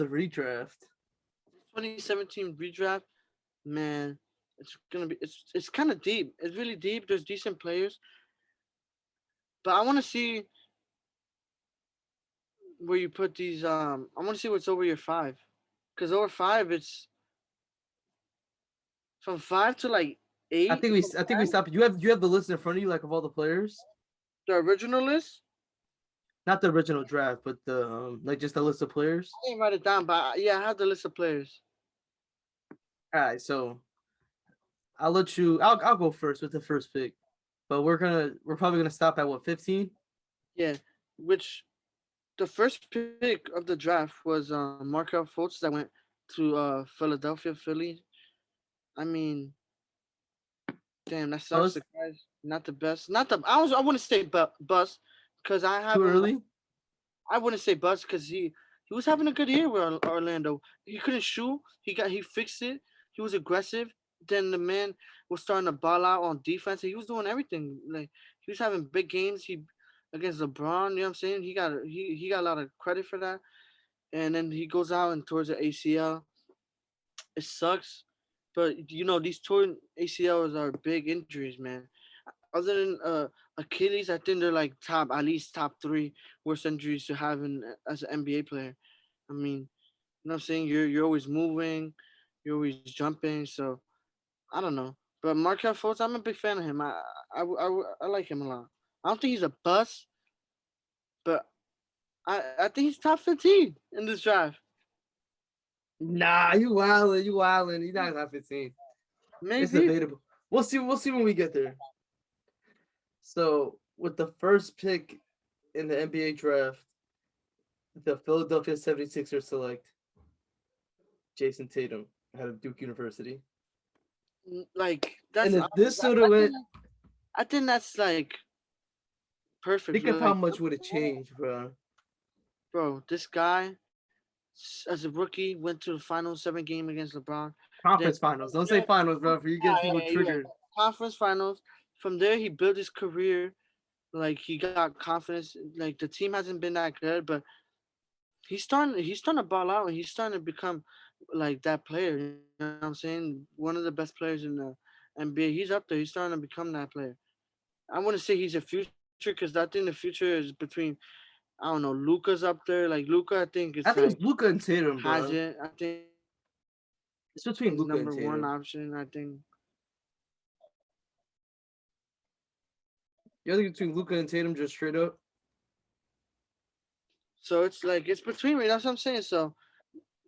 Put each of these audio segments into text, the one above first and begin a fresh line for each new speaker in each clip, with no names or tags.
redraft.
2017 redraft, man, it's kind of deep. It's really deep. There's decent players, but I want to see where you put these. I want to see what's over your five, because over five, it's from five to like eight.
I think we stopped. You have the list in front of you, like of all the players,
The original list.
not the original draft, but the like just the list of players.
I didn't write it down, but yeah, I have the list of players.
All right, so I'll let you. I'll go first with the first pick, but we're probably gonna stop at what 15.
Yeah, which the first pick of the draft was Markel Fultz that went to Philadelphia Philly. I mean, damn, that sucks. The
Buzz
guy's not the best. Not the I wouldn't say bust because I have
too
him.
early.
I wouldn't say bust because he was having a good year with Orlando. He couldn't shoot. He fixed it. He was aggressive. Then the man was starting to ball out on defense. He was doing everything. Like he was having big games. He against LeBron. You know what I'm saying? He got a lot of credit for that. And then he goes out and towards the ACL. It sucks, but these torn ACLs are big injuries, man. Other than Achilles, I think they're like top at least top three worst injuries to have as an NBA player. I mean, you know what I'm saying? You're always moving, you're always jumping. So I don't know, but Markel Fultz, I'm a big fan of him. I like him a lot. I don't think he's a bust, but I think he's top 15 in this draft.
Nah, you wildin', you wildin'. You're not top 15. It's
Maybe.
debatable. We'll see. We'll see when we get there. So with the first pick in the NBA draft, the Philadelphia 76ers select Jason Tatum out of Duke University.
Like
And
that's
if this would have went,
I think that's like perfect.
think of how
Like,
much would have changed, bro.
bro, this guy as a rookie went to the final 7 game against LeBron. Then
Conference finals. Don't say finals, bro, for you get people
yeah,
triggered.
conference finals. From there, he built his career. Like he got confidence. Like the team hasn't been that good, but he's starting to ball out and he's starting to become like that player. You know what I'm saying? One of the best players in the NBA. He's up there. He's starting to become that player. I wouldn't say he's a future because I think the future is between I don't know Luca's up there. Like Luca, I think it's
I
like
think it's Luca and Tatum,
has
bro.
it. I think
It's
he's
between
number
Luca and
one
Tatum.
option. I think
You think between Luca and Tatum just straight up?
so. It's like it's between me. That's what I'm saying. So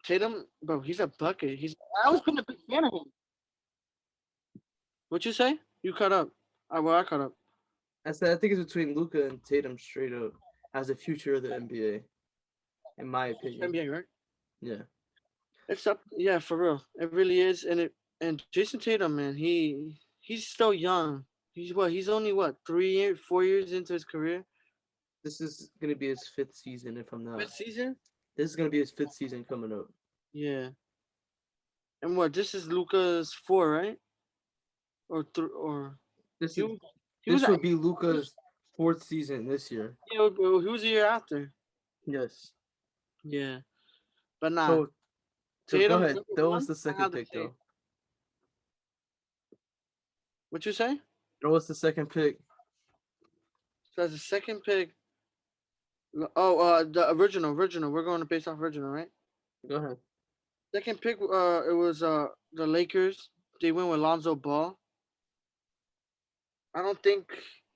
Tatum, bro, he's a bucket. I always been a big fan of him. What you say? You cut up. I cut up.
I said I think it's between Luca and Tatum straight up as a future of the NBA, in my opinion.
NBA, right?
Yeah.
It's up. Yeah, for real. It really is. And Jason Tatum, man, he's still young. He's only what 3 years, 4 years into his career.
This is gonna be his fifth season if I'm not.
Fifth season.
This is gonna be his fifth season coming up.
Yeah. And what? This is Luca's four, right? Or
This
he
is
was he was
this
at-
would be Luca's fourth season this year.
yeah, he was a year after.
Yes.
Yeah, but nah.
So go
Tatum
ahead.
number
Throw us
one.
the
I
second
have to
pick
say.
though.
What you say?
Throw us the second pick.
So as a second pick. Oh, the original. We're going to based off original, right?
Go ahead.
Second pick. It was the Lakers. They went with Lonzo Ball. I don't think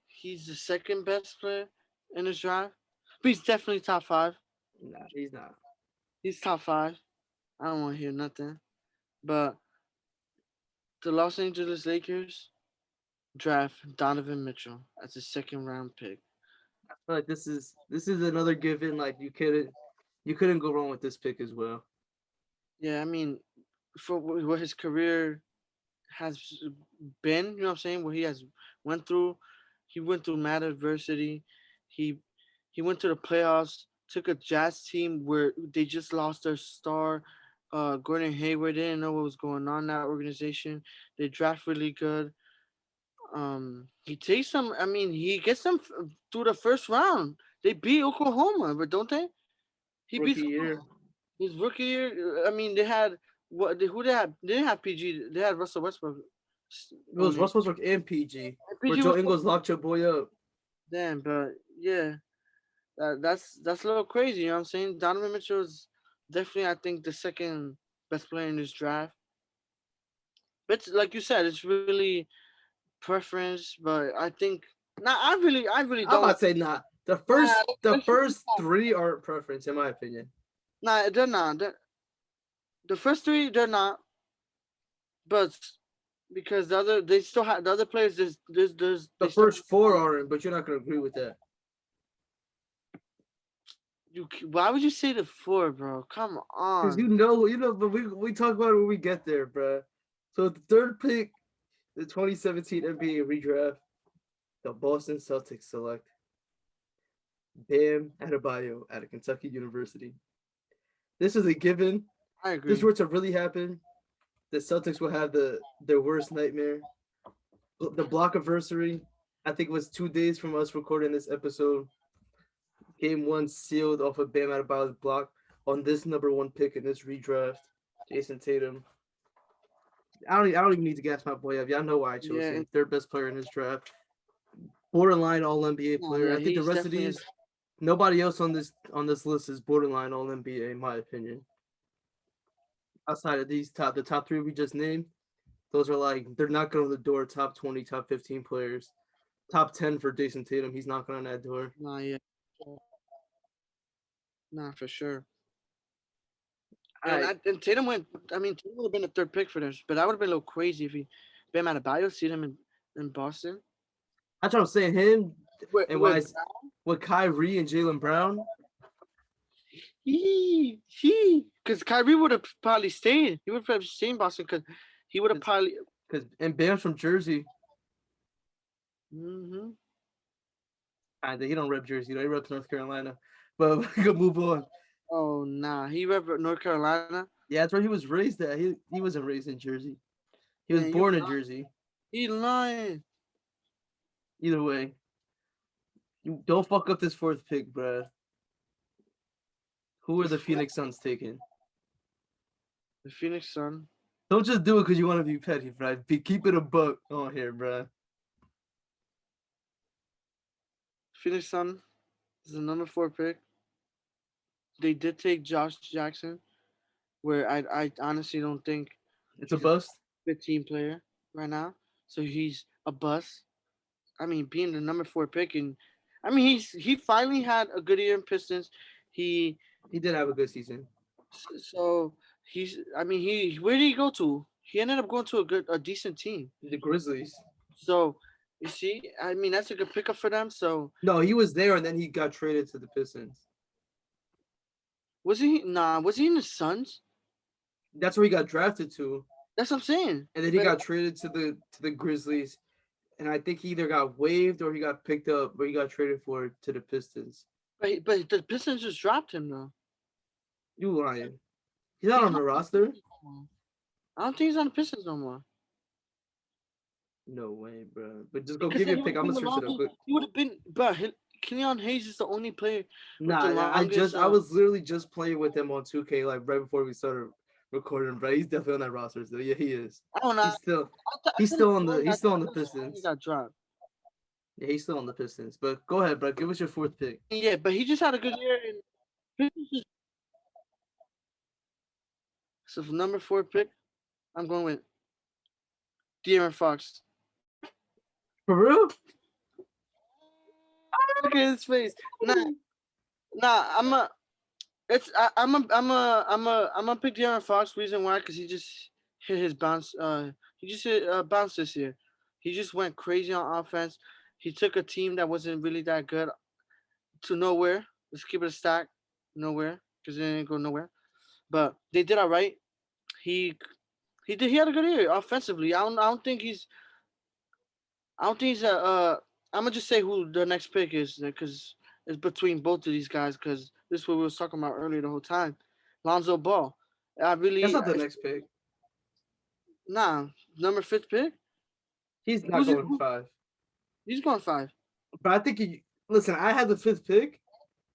he's the second best player in this draft, but he's definitely top five.
Nah, he's not.
He's top five. I don't want to hear nothing. But the Los Angeles Lakers draft Donovan Mitchell as a second round pick.
I feel like this is another given. Like you couldn't go wrong with this pick as well.
Yeah, I mean, for what his career has been, you know what I'm saying, what he has went through. He went through mad adversity. He he went to the playoffs, took a Jazz team where they just lost their star. Gordon Hayward didn't know what was going on in that organization. They draft really good. He takes them. I mean, he gets them through the first round. They beat Oklahoma, but don't they? He beats
Rookie year.
His rookie year. I mean, they had what? Who they had? They didn't have PG. They had Russell Westbrook
It was
only.
Russell Westbrook and PG, but
PG
Joe
was
Ingles locked your boy up.
damn, but yeah, that's a little crazy. You know what I'm saying? Donovan Mitchell is definitely, I think, the second best player in this draft. But like you said, it's really preference. But I think, nah, I really
I'm
don't.
about to say not. The
Nah,
first the first three aren't preference in my opinion.
nah, they're not. The first three, they're not. But because they still have the other players.
The
They still have
first four aren't, but you're not gonna agree with that.
you. Why would you say the four, bro? Come
Because
on.
but we talk about it when we get there, bruh. So the third pick, the 2017 NBA redraft, the Boston Celtics select Bam Adebayo out of Kentucky University. This is a given.
I
If this
agree.
were to really happen, the Celtics will have their worst nightmare. The block anniversary, I think it was 2 days from us recording this episode. Game one sealed off of Bam Adebayo's block on this number one pick in this redraft. Jason Tatum. I don't even need to gas my boy up. Y'all know why I chose
Yeah,
him. Third best player in this draft. Borderline all NBA
no,
player.
yeah,
I think the
he's
rest of
definitely.
these, nobody else on this list is borderline all NBA in my opinion. Outside of the top three we just named, those are like they're knocking on the door. Top 20, top 15 players. Top 10 for Jason Tatum. He's knocking on that door.
Nah, yeah, nah, for sure.
All right,
And Tatum went. I mean, Tatum would have been the third pick for this, but that would have been a little crazy if he Bam Adebayo see him in Boston
that's what I'm saying. Him and
with
with Kyrie and Jalen Brown.
he because Kyrie would have probably stayed. He would have stayed in Boston because he would have probably.
Because and Bam's from Jersey.
Hmm.
He don't rep Jersey, he reps North Carolina. But we can move on.
Oh nah, he rep North Carolina.
Yeah, that's where he was raised at. He wasn't raised in Jersey. He was
Man,
born in Jersey.
he lying.
Either way, you don't fuck up this fourth pick, bruh. Who are the Phoenix Suns taking?
The Phoenix Sun.
Don't just do it because you want to be petty, bruh. Keep it a buck on here, bruh.
Phoenix Sun is the number four pick. They did take Josh Jackson, where I honestly don't think
It's a
he's a
bust.
15 player right now. So he's a bust. I mean, being the number four pick, and I mean he finally had a good year in Pistons. He
He did have a good season.
so he's I mean he where did he go to? He ended up going to a decent team.
The Grizzlies.
So you see, I mean that's a good pickup for them. So
No, he was there and then he got traded to the Pistons.
was he? Nah, was he in the Suns?
That's where he got drafted to,
That's what I'm saying.
and then he
But
got traded to the Grizzlies. And I think he either got waived or he got picked up, or he got traded for to the Pistons.
but the Pistons just dropped him though.
You lying? He's not
He's
on
not
the
on the
roster.
Pistons no more. I don't think he's on the Pistons no more.
No way, bro. But just go
Because
give me
then
a pick. I'm gonna
the
search it up.
longest.
Quick.
He would have been, bro. Kenyon Hayes is the only player with the
Nah,
longest.
I was literally just playing with him on 2K like right before we started recording, bro. He's definitely on that roster. So yeah, he is.
I don't know. I
He's
could have
still on
sworn
the
that
the
he
Pistons.
got dropped.
Yeah, he's still on the Pistons. But go ahead, bro. Give us your fourth pick.
Yeah, but he just had a good year. And Pistons so for number four pick, I'm going with De'Aaron Fox.
For real?
Look at his face. Nah. I'm gonna pick De'Aaron Fox. Reason why? Because he just hit his bounce. He just hit bounce this year. He just went crazy on offense. He took a team that wasn't really that good to nowhere. Let's keep it a stack. Nowhere, because they didn't go nowhere. But they did all right. He he did. He had a good year offensively. I don't think he's. I don't think he's a. I'm gonna just say who the next pick is because it's between both of these guys because this is what we was talking about earlier the whole time. Lonzo Ball. I
That's
really
not the next pick.
nah number fifth pick.
He's not
Who's it?
going five.
He's going five.
But I think listen, I had the fifth pick,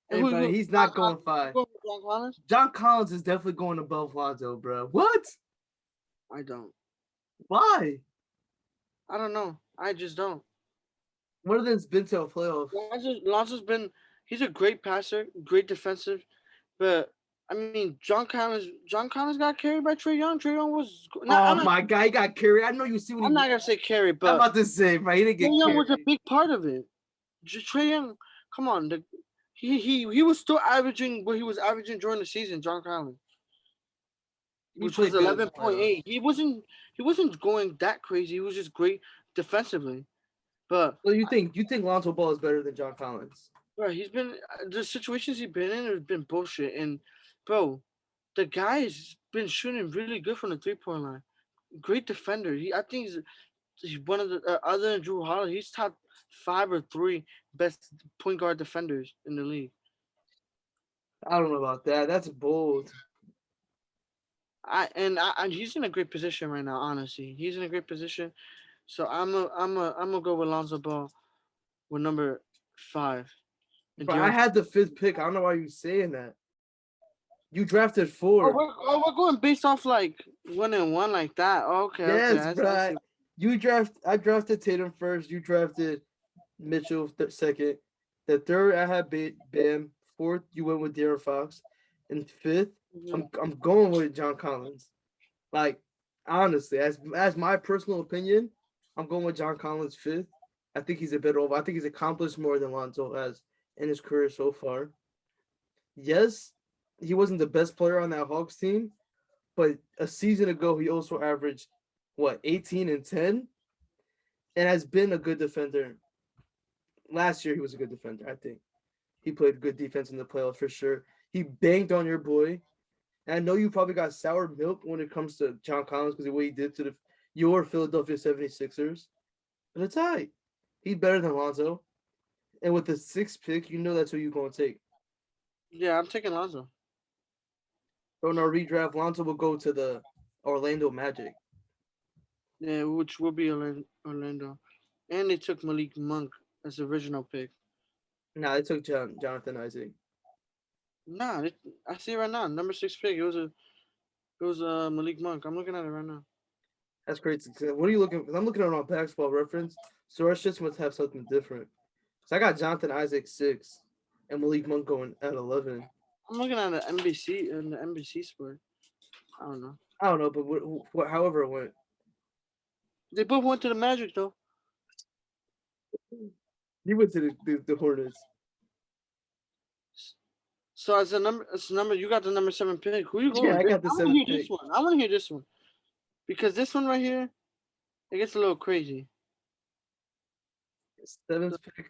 And
and but he's not going five.
John Collins?
John Collins is definitely going above Lonzo, bro. What?
I don't.
Why?
I don't know. I just don't.
More than it's been to a playoff.
Lonzo's been. He's a great passer, great defensive, but I mean, John Collins got carried by Trey Young. Trey Young was not.
Oh my god, he got carried. I know you see when
I'm
he.
not gonna say carried,
I'm
but
about to say, bro, he didn't
Trey
get
Young was a
carried.
big part of it. Trey Young, come on, he was still averaging what he was averaging during the season. John Collins,
He
which was
played good in the playoffs.
11.8. He wasn't going that crazy. He was just great defensively. But
So you think Lonzo Ball is better than John Collins?
bro, he's been the situations he's been in have been bullshit. And bro, the guy's been shooting really good from the 3-point line. Great defender. I think he's one of the other than Drew Holiday. He's top 5 or 3 best point guard defenders in the league.
I don't know about that. That's bold.
And he's in a great position right now. Honestly, he's in a great position. So I'm gonna go with Lonzo Ball with number 5. And
But I
De'Aaron.
had the fifth pick. I don't know why you saying that. You drafted
Oh,
4.
we're going based off like 1-1 like that. Okay.
Yes, bro.
I see.
I drafted Tatum first. You drafted Mitchell second. The third I had Bam. Fourth you went with De'Aaron Fox, and fifth
Mhm.
I'm going with John Collins. Like honestly, as my personal opinion, I'm going with John Collins fifth. I think he's a bit over. I think he's accomplished more than Lonzo has in his career so far. Yes, he wasn't the best player on that Hawks team, but a season ago he also averaged what 18 and 10 and has been a good defender. Last year he was a good defender, I think. He played good defense in the playoffs for sure. He banged on your boy. And I know you probably got sour milk when it comes to John Collins because of what he did to your Philadelphia 76ers. But it's all right. He's better than Lonzo. And with the sixth pick, you know that's who you're going to take.
Yeah, I'm taking Lonzo.
So in our redraft, Lonzo will go to the Orlando Magic.
Yeah, which will be Orlando. And they took Malik Monk as the original pick.
Nah, they took Jonathan Isaac.
Nah, I see it right now. Number 6 pick. It was Malik Monk. I'm looking at it right now.
That's crazy. What are you looking? Because I'm looking at it on Basketball Reference. So our shits must have something different. So I got Jonathan Isaac 6 and Malik Monk going at 11.
I'm looking at the NBC and the NBC sport. I don't know.
I don't know, but however it went,
They both went to the Magic though.
he went to the Hornets.
So as a number, you got the number 7 pick. Who you
Yeah,
going?
I got the
I want to
seventh
hear this
pick.
one. I want to hear this one because this one right here, it gets a little crazy.
Seventh pick,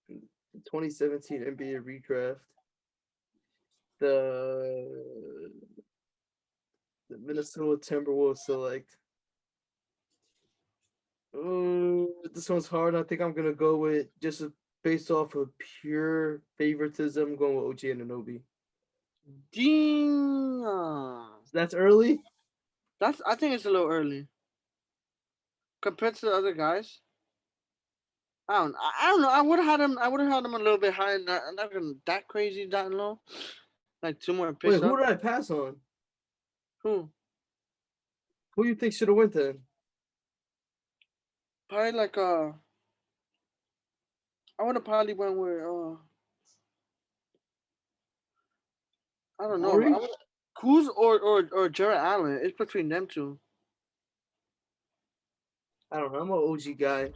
2017 NBA Redraft. The the Minnesota Timberwolves select. This one's hard. I think I'm gonna go with just based off of pure favoritism. I'm going with OG Anunoby.
Damn.
So that's early.
I think it's a little early compared to the other guys. I don't know. I would have had him a little bit higher. Not gonna that crazy that low. Like 2 more picks
Wait,
up.
who did I pass on?
Who?
Who you think should have went then?
Probably like I would have probably went with I don't know.
Maury?
Kuz or Jared Allen. It's between them two.
I don't know. I'm an OG guy.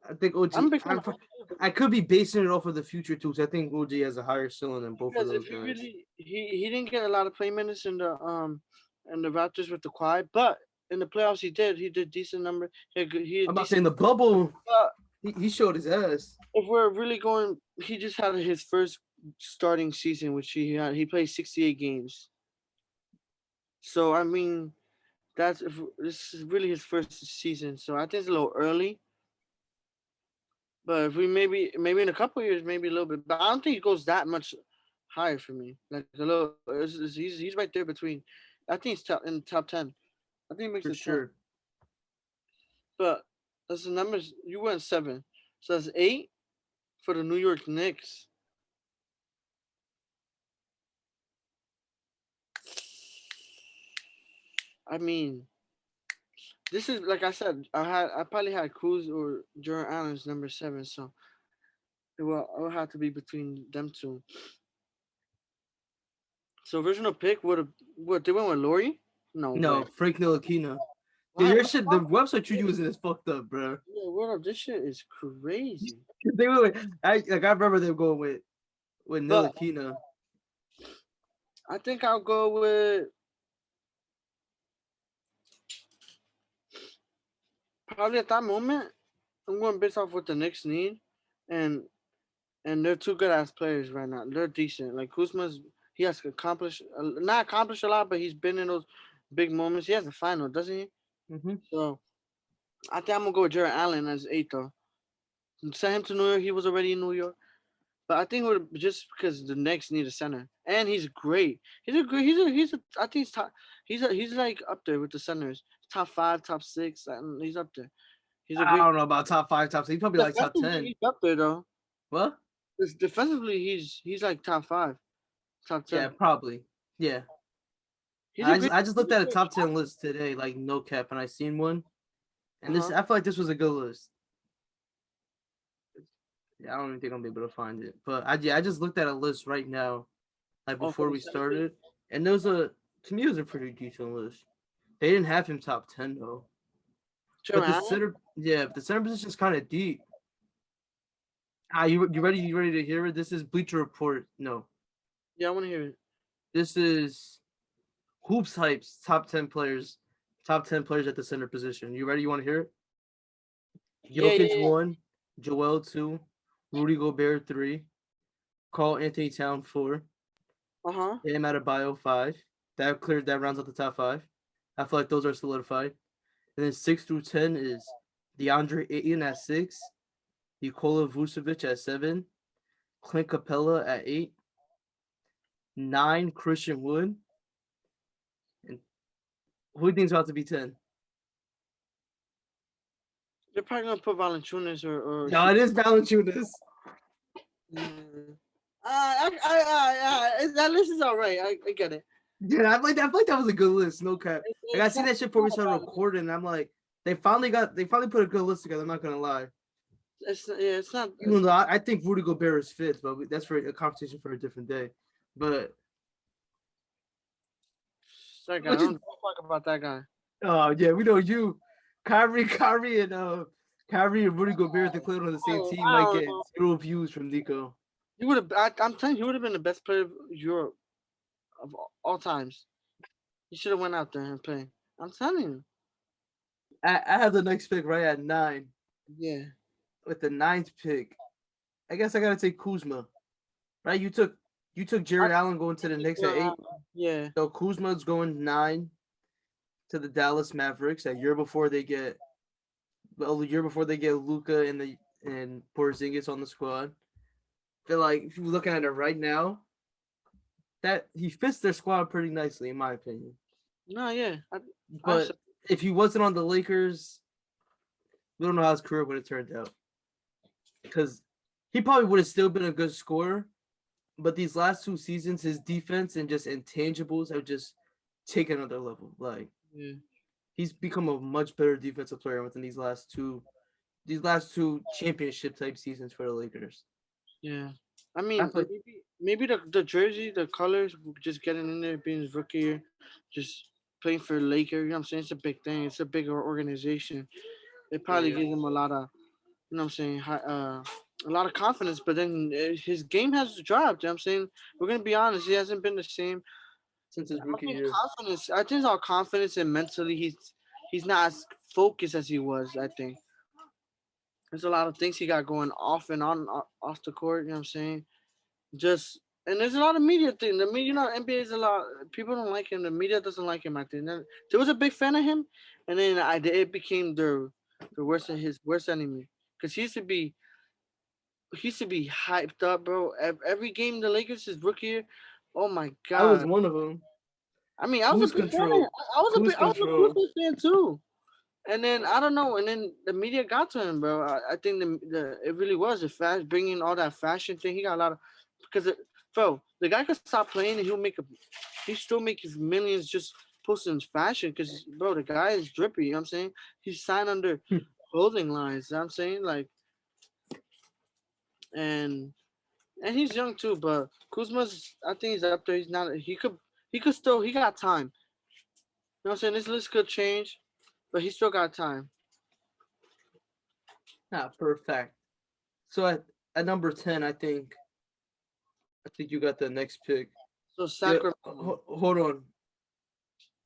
I think
I'm a
OG.
big fan of
I could be basing it off of the future too. Cause I think OG has a higher ceiling than both of
because
those
if he
guys.
really he didn't get a lot of play minutes in the Raptors with the Kawhi, but in the playoffs he did. He did decent number. He
I'm
had
not saying
decent.
the bubble.
But
He showed his ass.
if we're really going, he just had his first starting season, which he played 68 games. So I mean, this is really his first season. So I think it's a little early. But if we maybe in a couple years, maybe a little bit. But I don't think he goes that much higher for me. Like a little, he's right there between. I think he's in the top 10. I think he makes
For
the 10.
sure.
But that's the numbers. You went 7, so that's 8 for the New York Knicks. I mean, this is like I said. I probably had Cruz or Jordan Allen's number 7. So it will have to be between them two. So original pick would have what they went with Lori? No way.
No, Frank Ntilikina. Dude,
Why?
your
What the
shit, the
fuck?
website you're using is fucked up, bro.
Yeah, what up? This shit is crazy.
They were like, I remember them going with
But
Ntilikina.
I think I'll go with probably at that moment. I'm going based off what the Knicks need, and they're two good ass players right now. They're decent. Like Kuzma's, he has accomplished not accomplished a lot, but he's been in those big moments. He has a final, doesn't he?
Hmm.
So I think I'm gonna go with Jared Allen as eight though. Send him to New York. He was already in New York, but I think it would just because the Knicks need a center, and he's great. He's a great. He's a. I think he's top. He's like up there with the centers. Top 5, top 6. And he's up there. He's a
I
great.
don't know about top 5, top 6. He probably like top
Defensively,
10.
he's up there though.
What?
Defensively, he's like top 5, top
Yeah,
10.
probably. Yeah.
He's a great.
I just
He's
looked
a
at a
great
top
shot.
10 list today, like no cap, and I seen one.
Uh
And this,
huh.
I feel like this was a good list. Yeah, I don't even think I'll be able to find it. But I just looked at a list right now, like
Oh, for
before
the
we
center pick.
started, and there was to me, it was a pretty decent list. They didn't have him top 10 though. But
Jared Allen.
the center position is kind of deep. You ready? You ready to hear it? This is Bleacher Report. No,
Yeah, I want to hear it.
this is Hoops Hype's top 10 players at the center position. You ready? You want to hear it?
Yeah, yeah,
Jokic
yeah.
1, Joel 2, Rudy Gobert 3, Carl Anthony Town 4,
Uh huh.
Bam Adebayo 5. That rounds out the top 5. I feel like those are solidified. And then 6 through 10 is DeAndre Ayton at 6, Nikola Vucevic at 7, Clint Capella at 8, 9 Christian Wood, and who do you think's about to be 10?
They're probably gonna put Valanciunas or
No, it is Valanciunas.
yeah. That list is all right. I get it.
Yeah, I feel like that was a good list. No cap. Like I
It's
seen
not,
that shit
it's
before we
not
started
bad.
recording. And I'm like, they finally put a good list together. I'm not gonna lie.
Yeah, it's not.
Even though I think Rudy Gobert is fifth, but that's for a conversation for a different day. But
That guy. I
what
don't
you?
give a fuck about that guy.
Oh yeah, we know you, Kyrie and Rudy Gobert. If they played on the same team,
I
might
don't
get
know.
0 views from Nico.
He would have. I'm telling you, he would have been the best player of Europe of all times. He should have went out there and played. I'm telling you.
I have the next pick right at 9.
Yeah.
With the ninth pick, I guess I gotta take Kuzma. Right? You took
I
Jared Allen going to the
think
Knicks at 8.
yeah.
So Kuzma's going 9 to the Dallas Mavericks a year before they get Luca and Porzingis on the squad. Feel like if you're looking at it right now, that he fits their squad pretty nicely, in my opinion.
No, yeah. I
But if he wasn't on the Lakers, we don't know how his career would have turned out. Because he probably would have still been a good scorer, but these last 2 seasons, his defense and just intangibles have just taken another level. Like
yeah.
he's become a much better defensive player within these last two championship type seasons for the Lakers.
Yeah. I
I
mean,
feel
maybe the jersey, the colors, just getting in there, being his rookie year, just playing for Laker. You know what I'm saying? It's a big thing. It's a bigger organization. It probably
yeah,
gives him a lot of, you know what I'm saying, a lot of confidence. But then his game has dropped. You know what I'm saying? We're gonna be honest. He hasn't been the same.
since his
I
rookie
think
year.
confidence. I think it's all confidence and mentally he's not as focused as he was. I think there's a lot of things he got going off and on off the court. You know what I'm saying? Just and there's a lot of media thing. The media, NBA is a lot. People don't like him. The media doesn't like him. I think there was a big fan of him, and then it became the worst of his worst enemy because he used to be hyped up, bro. Every game the Lakers his rookie year, oh my
I was
god.
one of them.
I mean, I was a
Cruise
big fan.
control. Cruise
I was a
control.
Kuzma fan too. And then I don't know. And then the media got to him, bro. I think the it really was a fast bringing all that fashion thing. He got a lot of bro. The guy could stop playing and he still make his millions just posting fashion because bro, the guy is drippy. You know what I'm saying? He's signed under clothing lines. You know what I'm saying like and he's young too. But Kuzma's I think he's up there. He's not. He could still he got time. You know what I'm saying? This list could change, but he still got time.
Not perfect. So at number 10, I think you got the next pick.
So
Yeah,
Sacramento,
hold on.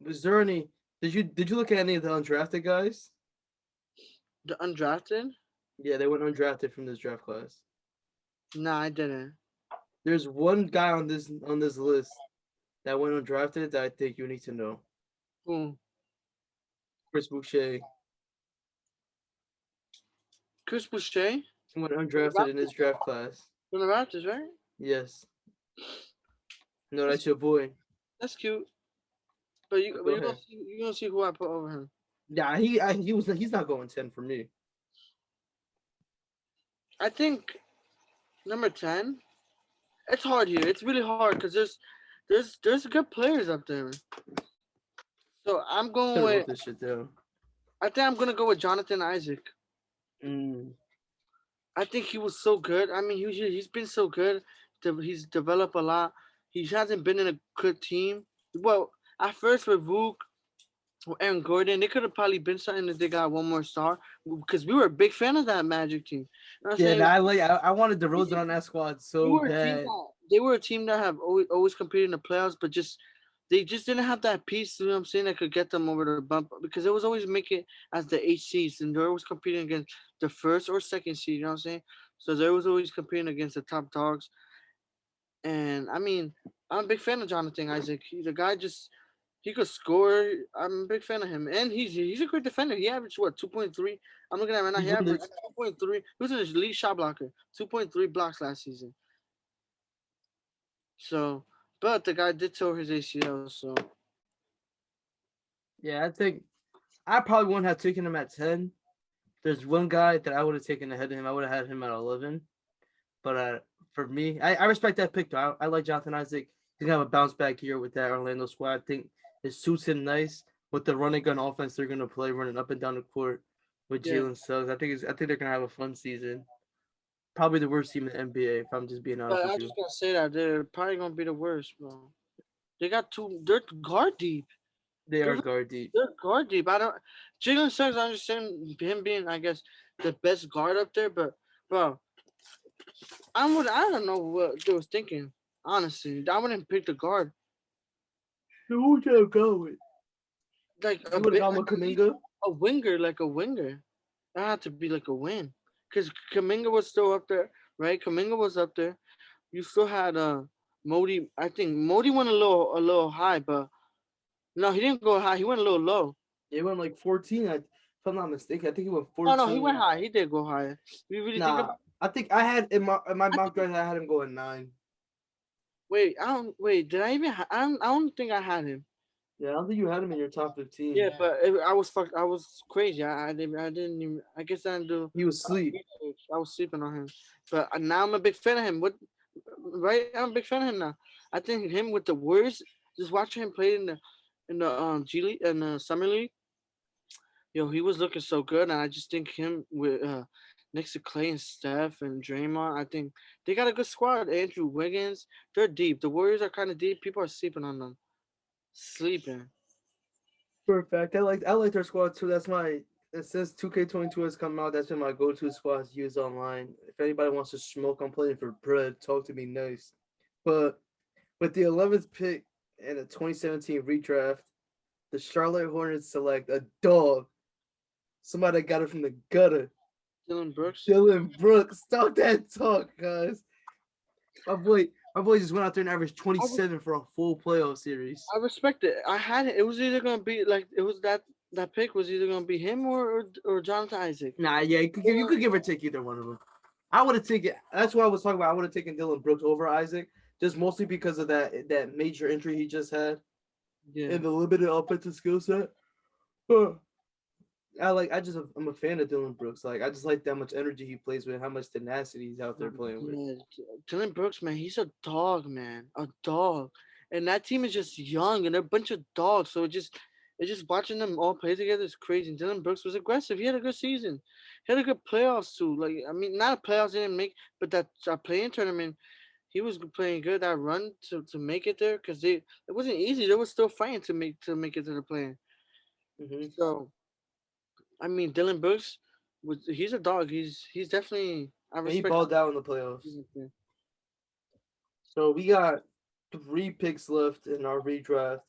Was there any? Did you look at any of the undrafted guys?
the undrafted.
Yeah, they went undrafted from this draft class.
Nah, I didn't.
There's one guy on this list that went undrafted that I think you need to know.
Boom.
Chris Boucher
Chris Boucher
went
from the
undrafted in
Raptors,
this draft class.
from the Raptors, right?
Yes. No,
That's
that's your boy.
that's cute. But you
Go ahead.
you gonna see who I put over him.
Yeah, he's not going 10 for me.
I think number 10. It's hard here. It's really hard because there's good players up there. So I'm
Should
going
have
with.
wrote this shit down.
I think I'm gonna go with Jonathan Isaac.
Mm.
I think he was so good. I mean, he's been so good. He's developed a lot. He hasn't been in a good team. Well, at first with Vuk or Aaron Gordon, they could have probably been something if they got one more star because we were a big fan of that Magic team. You know what I'm
Yeah,
saying?
nah, I wanted DeRozan on that squad
They
so
were a team
bad.
that have always competed in the playoffs, but they just didn't have that piece. You know what I'm saying? That could get them over the bump because it was always make it as the eight seeds, and they're always competing against the first or second seed. You know what I'm saying? So they was always competing against the top dogs. And I mean, I'm a big fan of Jonathan Isaac. The guy just he could score. I'm a big fan of him, and he's a great defender. He averaged what 2.3. I'm looking at it right now.
He
He
won
averaged
this.
2.3. He was an elite shot blocker. 2.3 blocks last season. So, but the guy did tear his ACL. So
Yeah, I think I probably wouldn't have taken him at 10. There's one guy that I would have taken ahead of him. I would have had him at 11. But for me, I respect that pick, though. I like Jonathan Isaac. He's going to have a bounce back here with that Orlando squad. I think it suits him nice with the running gun offense they're going to play, running up and down the court with
yeah.
Jalen Suggs. I think they're going to have a fun season. Probably the worst team in the NBA, if I'm just being honest
But
with
I
you.
just gotta say that they're probably gonna be the worst, bro. They got two. They're guard deep.
They
They're
are guard deep.
they're guard deep. I don't. Jalen Suggs, I understand him being, I guess, the best guard up there, but bro, I don't know what they was thinking. Honestly, I wouldn't pick the guard
Who would you go with?
like a
You would have
bit
gone with Kaminga?
a winger, like a winger. That had to be like a win, because Kaminga was still up there, right? Kaminga was up there. You still had Modi. I think Modi went a little high, but no, he didn't go high. He went a little low.
They went like 14. If I'm not mistaken, I think he went
Oh no, he went
14.
high. He did go higher. You really think about?
Nah, I think I had in my
I
mock
think,
draft, I had him going 9.
wait, I don't. Wait, did I even? I don't think I had him.
Yeah, I don't think you had him in your top
Yeah,
15.
but I was fucked. I was crazy. I didn't even. I guess I didn't do.
He was asleep.
I was sleeping on him, but now I'm a big fan of him. What? Right? I'm a big fan of him now. I think him with the Warriors. Just watching him play in the G League and the Summer League. Yo, he was looking so good, and I just think him with next to Clay and Steph and Draymond, I think they got a good squad. Andrew Wiggins, they're deep. The Warriors are kind of deep. People are sleeping on them. Sleeping.
For a fact, I like their squad too. That's my since 2K22 has come out, that's been my go-to squad to use online. If anybody wants to smoke, I'm playing for bread. Talk to me nice. But with the 11th pick in the 2017 redraft, the Charlotte Hornets select a dog, somebody that got it from the gutter,
Dylan Brooks.
Dylan Brooks. Stop that talk, guys. My boy just went out there and averaged
I, re-
27 for a full playoff series.
I respect it. I had it. It was either gonna be like it was that pick was either gonna be him or Jonathan Isaac.
Nah, yeah, you could give or take either one of them. I would have taken. That's what I was talking about. I would have taken Dylan Brooks over Isaac, just mostly because of that major injury he just had
Yeah.
and the limited offensive skill set. I'm a fan of Dylan Brooks. Like I just like how much energy he plays with, how much tenacity he's out there playing with.
Yeah, Dylan Brooks, man, he's a dog, man, a dog. and that team is just young and they're a bunch of dogs. So it's just watching them all play together is crazy. Dylan Brooks was aggressive. He had a good season. He had a good playoffs too. Like I mean, not playoffs didn't make, but that playing tournament, he was playing good. That run to make it there because it wasn't easy. They were still fighting to make it to the play.
Hmm.
So I mean, Dylan Brooks he's a dog. He's definitely I
And he
respect.
balled out in the playoffs. So we got 3 picks left in our redraft.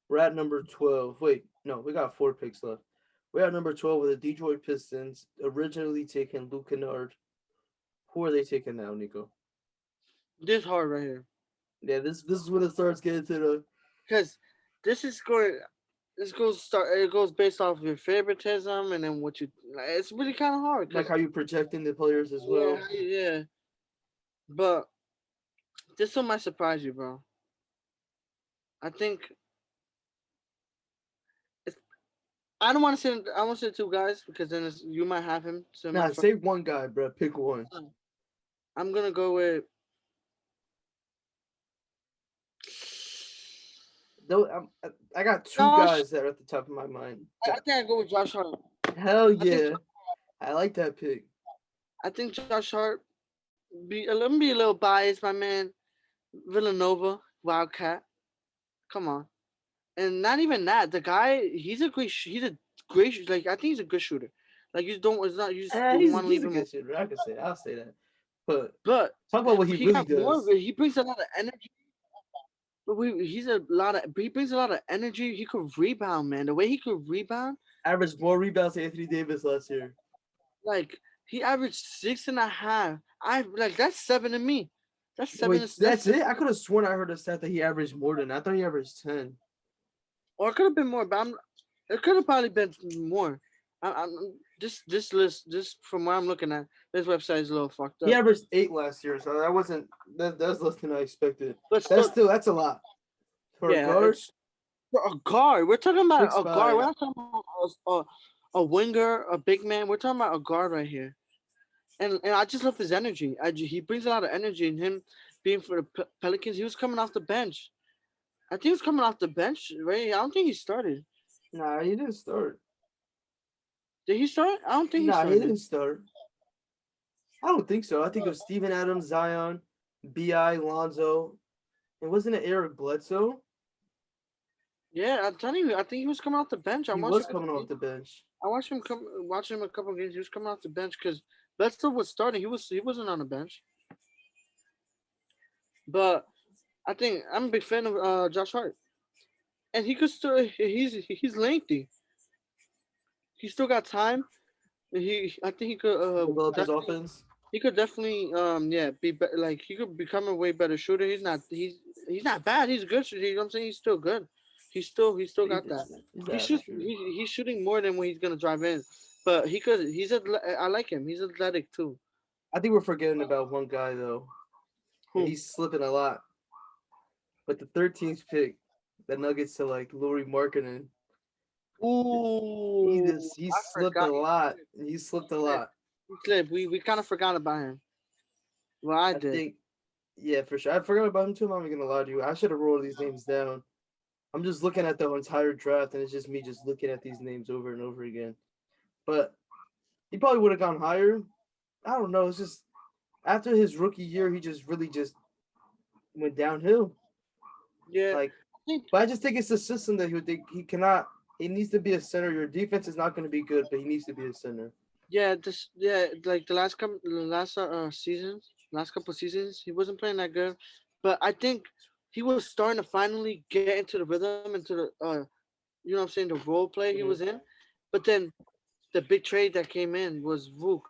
We're at number 12. Wait, no, we got 4 picks left. We're at number 12 with the Detroit Pistons, originally taking Luke Kennard. Who are they taking now, Nico?
This hard right here
Yeah, this is when it starts getting to the
because this is going. This goes start. It goes based off your favoritism and then what you. Like, it's really kind of hard
like
because
how you projecting the players as
yeah,
well.
yeah. But this one might surprise you, bro. I think it's. I don't want to say. I want to say two guys because then you might have him. So it
Nah,
might.
say one guy, bro. Pick one.
I'm gonna go with.
Though I got two
Josh.
guys that are at the top of my mind.
I think I go with Josh Hart.
Hell
I think
yeah, I like that pick.
I think Josh Hart let me be a little biased, my man. Villanova Wildcat. Come on, and not even that. The guy, he's a like I think he's a good shooter. Like you don't, it's not you just don't want to
He's
leave
a
him.
good shooter. I can say I'll say that. But
But
talk about what he
he
really
got more.
does.
He brings a lot of energy. But he's a lot of. He brings a lot of energy. He could rebound, man. The way he could rebound,
Averaged more rebounds than Anthony Davis last year.
like he averaged 6.5. I like that's seven to me. That's seven.
Wait,
That's
that's it? I could have sworn I heard a stat that he averaged more than. I thought he averaged 10.
or it could have been more. But it could have probably been more. This list, just from what I'm looking at, this website is a little fucked
He
up.
averaged 8 last year, so that wasn't that's less than I expected.
But still,
That's a lot for a
yeah,
guard.
it's for a guard. We're talking about
Six
a guard. We're
five.
not talking about a winger, a big man. We're talking about a guard right here. And I just love his energy. He brings a lot of energy in him being for the Pelicans. He was coming off the bench. I think he was coming off the bench, right? I don't think he started.
Nah, he didn't start.
Did he start? I don't think he
Nah, he didn't
started.
start. I don't think so. I think it was Steven Adams, Zion, Bi, Lonzo, and wasn't it Eric Bledsoe?
Yeah, I'm telling you, I think he was coming off the bench.
He was coming off the bench.
I watched him a couple of games. He was coming off the bench because Bledsoe was starting. He wasn't on the bench. But I think I'm a big fan of Josh Hart, and he could still he's lengthy. He still got time. I think
Develop his offense.
he could definitely yeah like he could become a way better shooter. He's not bad. He's a good shooter. You know what I'm saying? He's still good. He still got that.
He's an average shooter.
He's shooting more than when he's gonna drive in. But I like him. He's athletic too.
I think we're forgetting about one guy though. And
Who?
he's slipping a lot. But the 13th pick, the Nuggets select Laurie Markkinen.
Ooh,
He
I
slipped a
forgot.
lot. He slipped a lot.
He slipped. We kind of forgot about him. Well, I
I
did.
think, yeah, for sure. I forgot about him too. I'm not even gonna lie to you. I should have wrote these names down. I'm just looking at the entire draft, and it's just me just looking at these names over and over again. But he probably would have gone higher. I don't know. It's just after his rookie year, he just really just went downhill.
Yeah,
Like,
I think
but I just think it's the system that he cannot. He needs to be a center. Your defense is not going to be good, but he needs to be a center.
like last couple seasons, he wasn't playing that good, but I think he was starting to finally get into the rhythm, into the you know what I'm saying, the role play he was
Mm-hmm.
in. But then the big trade that came in was Vuk.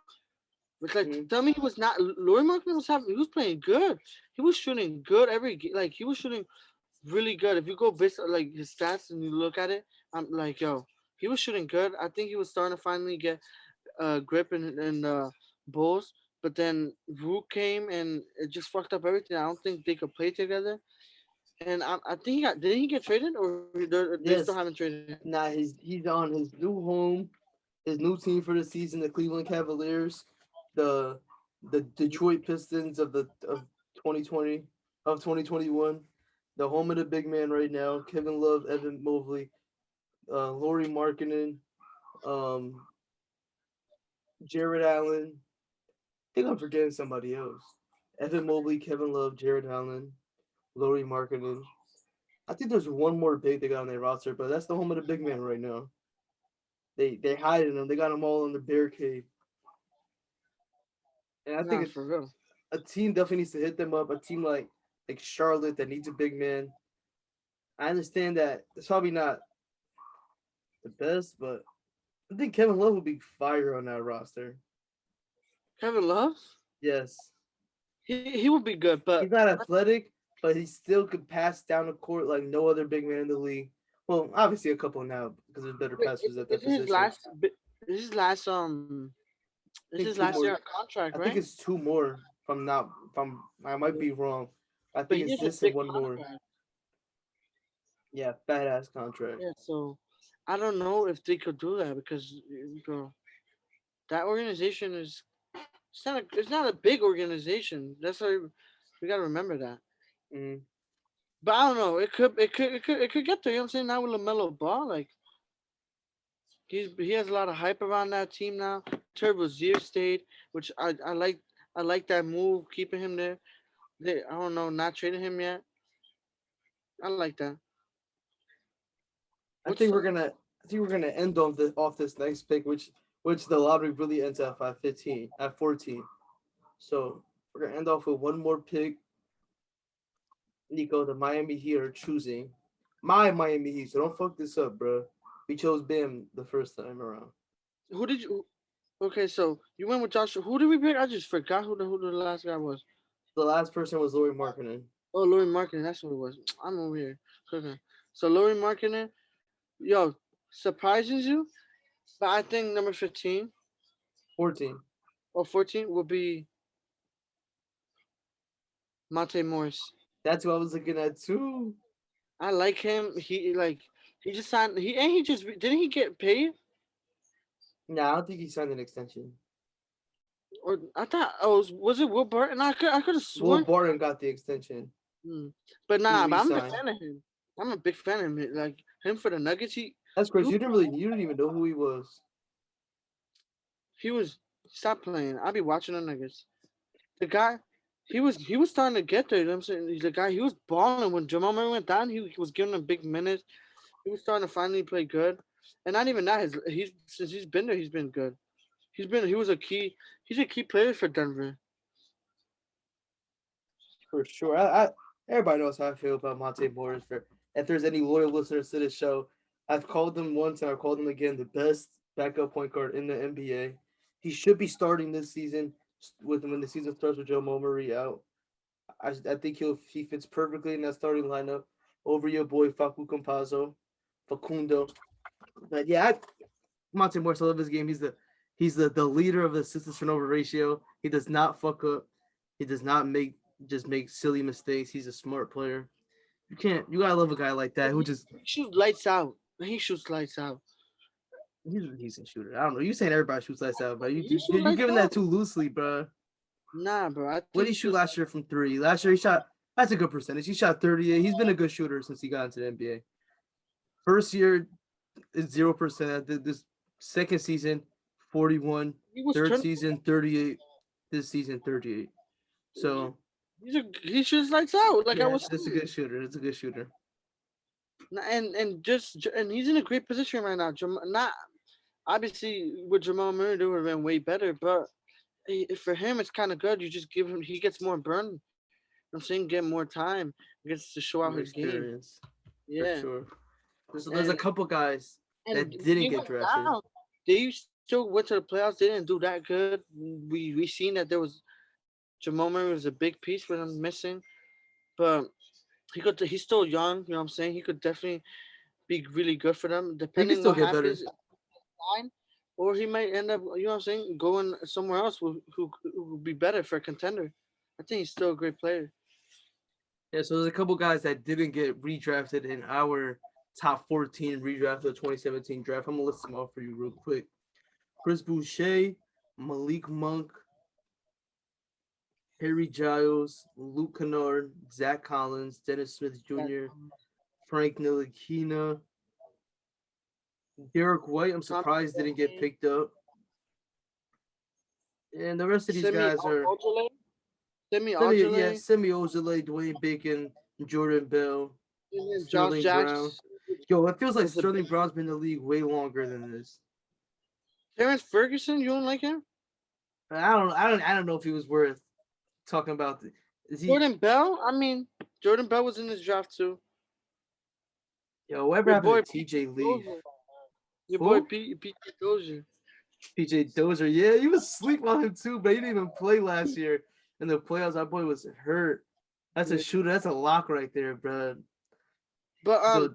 Which like
Mm-hmm.
tell me he was not Laurie Markkinen he was playing good. He was shooting good like he was shooting really good. If you go based on like his stats and you look at it, I'm like yo, he was shooting good. I think he was starting to finally get grip in Bulls. But then Rook came and it just fucked up everything. I don't think they could play together. And I think didn't he get traded or they still haven't
Yes.
traded him?
Nah, he's on his new home, his new team for the season, the Cleveland Cavaliers, the Detroit Pistons of 2020 of 2021. the home of the big man right now. Kevin Love, Evan Mobley, Laurie Markkinen, um, Jared Allen. I think I'm forgetting somebody else. Evan Mobley, Kevin Love, Jared Allen, Laurie Markkinen. I think there's one more big they got on their roster, but that's the home of the big man right now. They hiding them. They got them all in the bear cave, and I
Nah,
think
for real.
a team definitely needs to hit them up. A team like Charlotte that needs a big man. I understand that it's probably not the best, but I think Kevin Love would be fire on that roster.
Kevin Love,
Yes,
he would be good, but
he's not athletic, but he still could pass down the court like no other big man in the league. Well, obviously a couple now because there's better
wait,
passers at
is
that
his
position.
last? Is his last
I
This
think
is
two
last year
more.
on contract,
I think
right?
it's two more. If I'm not, if I'm, I might be wrong. I
But
think
he
it's
has a
this and
big
one more.
contract.
Yeah, fat ass contract.
Yeah, so I don't know if they could do that because bro, that organization is it's not a big organization. That's why we gotta remember that.
Mm.
But I don't know. It could get there. You know what I'm saying? Now with Lamelo Ball, like he has a lot of hype around that team now. Turbo Zier stayed, which I like. I like that move, keeping him there. I don't know, not trading him yet. I like that.
I
What's
think
the
we're gonna. I think we're gonna end off this next pick, which the lottery really ends at 15 at 14. So we're gonna end off with one more pick. Nico, the Miami Heat are choosing my Miami Heat. So don't fuck this up, bro. We chose Bam the first time around.
who did you? Okay, so you went with Josh. Who did we pick? I just forgot who the last guy was.
The last person was Laurie Markkinen.
Oh, Laurie Marketing. That's what it was. I'm over here cooking. So Laurie Marketing, yo, surprises you, but I think number 15
14.
or 14 will be Monte Morris.
That's what I was looking at too.
I like him. He just signed. He just didn't he get paid?
Nah, I don't think he signed an extension.
Or I thought was it Will Burton? I could have
Will
sworn.
Barton got the extension.
Hmm. But
He
nah, but I'm a big
re-signed.
fan of him. I'm a big fan of him. Like him for the Nuggets.
That's
He
crazy.
was
You didn't even know who he was.
he was stop playing. I'll be watching the Nuggets. The guy, he was starting to get there. You know what I'm saying? He's the guy. He was balling when Jamal Murray went down. He was giving him big minutes. He was starting to finally play good, and not even that. He's since he's been there, he's been good. He was a key. He's a key player for Denver.
For sure. Everybody knows how I feel about Monte Morris. For if there's any loyal listeners to this show, I've called him once and I've called him again the best backup point guard in the NBA. He should be starting this season with when the season starts with Joe Murray out. I think he fits perfectly in that starting lineup over your boy Facundo. But yeah, Monte Morris, I love his game. He's the leader of the assist turnover ratio. He does not fuck up. He does not make silly mistakes. He's a smart player. You gotta love a guy like that who just
He shoots lights out. He shoots lights out.
he's a decent shooter. I don't know. You saying everybody shoots lights out, but
He shoots
you're
lights
giving that
out.
too loosely, bro.
Nah, bro. I
What
think
did
he
he shoot
shoots.
last year from three? Last year he shot. That's a good percentage. He shot 38. He's been a good shooter since he got into the NBA. First year is 0%. This second season, 41.
He was
Third
turning.
season, 38. This season, 38. So
He shoots lights out. Like I
yeah,
was
that's a
saying.
good shooter. That's a good shooter.
And he's in a great position right now. Not obviously with Jamal Murray, they would have been way better, but for him, it's kind of good. You just give him. He gets more burn. I'm saying get more time. He gets to show out
More
his game.
experience for
Yeah,
sure. There's a
and
couple guys
and
that didn't
they
get
went
drafted.
down. They still went to the playoffs. They didn't do that good. We seen that there was Jamal Murray was a big piece for them missing, but he's still young. You know what I'm saying? He could definitely be really good for them,
He can
depending
still
what
get better.
happens line, or he might end up. You know what I'm saying? Going somewhere else who would be better for a contender. I think he's still a great player.
Yeah, so there's a couple guys that didn't get redrafted in our top 14 redraft of the 2017 draft. I'm gonna list them off for you real quick. Chris Boucher, Malik Monk, Harry Giles, Luke Kennard, Zach Collins, Dennis Smith Jr., Frank Ntilikina, Derek White. I'm
Tom
surprised didn't get picked up. And the rest of these
Semi
guys are
Ojale. Semi Ojale.
Semi Ojale, Dwayne Bacon, Jordan Bell,
And then Josh
Sterling Brown.
Jacks.
Yo, it feels like
Was the
Sterling Brown's been in the league way longer than this.
Terrence Ferguson. You don't like him?
I don't know if he was worth talking about. Is he?
Jordan Bell. I mean, Jordan Bell was in this draft too.
Yo, whatever
Your
happened
boy
to TJ
Pete
Lee?
Dozier. Your boy
Who?
Pete Dozier.
PJ Dozier. Yeah, he was sleep on him too, but he didn't even play last year in the playoffs. Our boy was hurt. That's a
Yeah.
shooter. That's a lock right there, bro.
But
Yo,